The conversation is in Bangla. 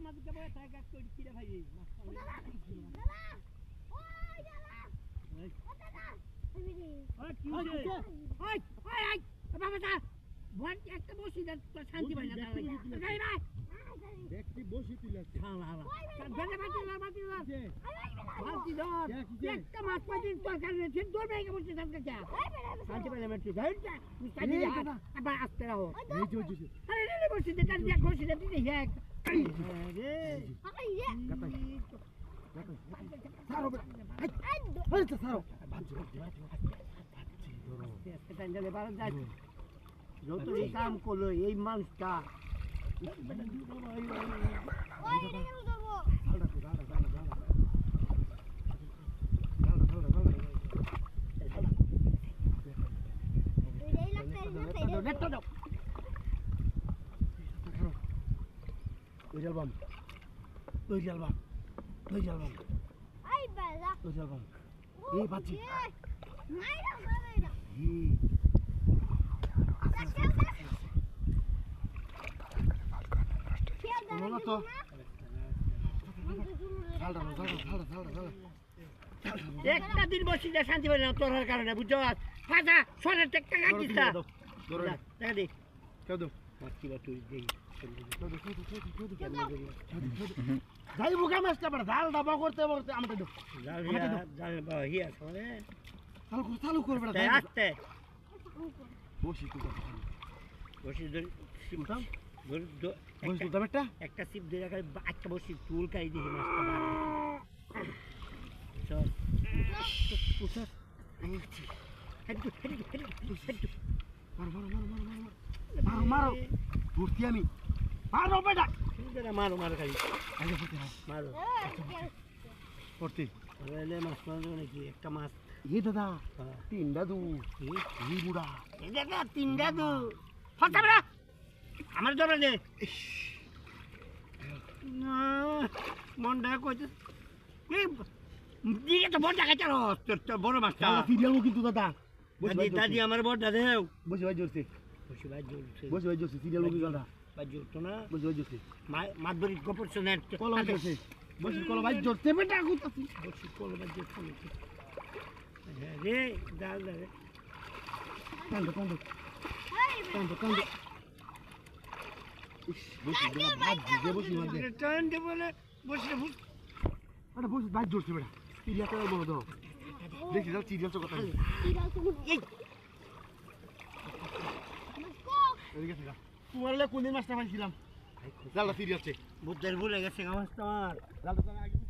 মাঝে বয়ে থাকে কই কিরে ভাই দাদা ওই দাদা ও দাদা ওই কি হইছে ওই ওই বাবা দা ভোট একটা বসি দা শান্তি পাই না ভাই ভাই দেখছি বসি তুইলাছে হালা হালা গেলে বাতি ধর একটা মাছ পাইছিস তরকারি রেখে দৌড় বেগে বসে থাকতে চা শান্তি পাইলে মেট্রি ধর যা মুস্তাদি আবার আসতে রাখো এই যে আরে রে বসে দে কাল দেখ বসে দে তুই দেখ রে আরে রে সারো এই তো সারো এটা নিলে বারো যায় যত কাম করলো এই মানুষটা ওই রে দেবো এই লাগতে দাও ওই অ্যালবাম আই বালা এই বাচ্চি নাই না বাবা না তো ছাড়া একটা দিন বসি দে শান্তি পাই না তোর কারণে বুঝছো ফাজা সরের টেকটা গাইছিস না দেখা দি কেউ দো মাছি বা তুই দেই যাই বুকা মাছটা পড়া জাল দাবা করতে আমাদের দো জাল বা হিয়া সরে চালু করবে না আস্তে বসি তুই বসি ধর সিমটাম ধর বসি তুই দামেটা একটা সিপ দিয়ে রাখা একটা বসি চুল কাই দিই মাছটা বার চল পুষা মারো ধরছি আমি মারো বেটা মারো মারো খালি আগে ফুটে মারো পড়তে রেলে মাছ মারো নাকি একটা মাছ এই দাদা তিনটা দু এই বুড়া এই দেখা তিনটা দু ফটা বড়া আমার ধরে দে না মনটা কইতে এই দিকে তো বড় টাকা চালো তোর বড় মাছটা সিরিয়াল কিন্তু দাদা দাদি আমার বড়টা দেও বসে ভাই জোরছে সিরিয়াল মুভি গালটা ভাই জোরতো না বসে ভাই জোরছে মাছ ধরি গোপর সোনার কলম জোরছে বসে কলম ভাই জোরছে বেটা গুতাছি বসি কলম ভাই জোরতো রে ডাল রে কান্দো বসে টান দে বলে বসে আরে বসে ভাই জোরছে বেটা সিরিয়াল তো বলো তো দেখি যাও সিরিয়াল তো কথা এই এদিকে থেকে তোমার লে কোন মাছটা পাইছিলাম জালটা সিরিয়াল চেক বুদ্ধের ভুলে গেছে আমার জালটা আগে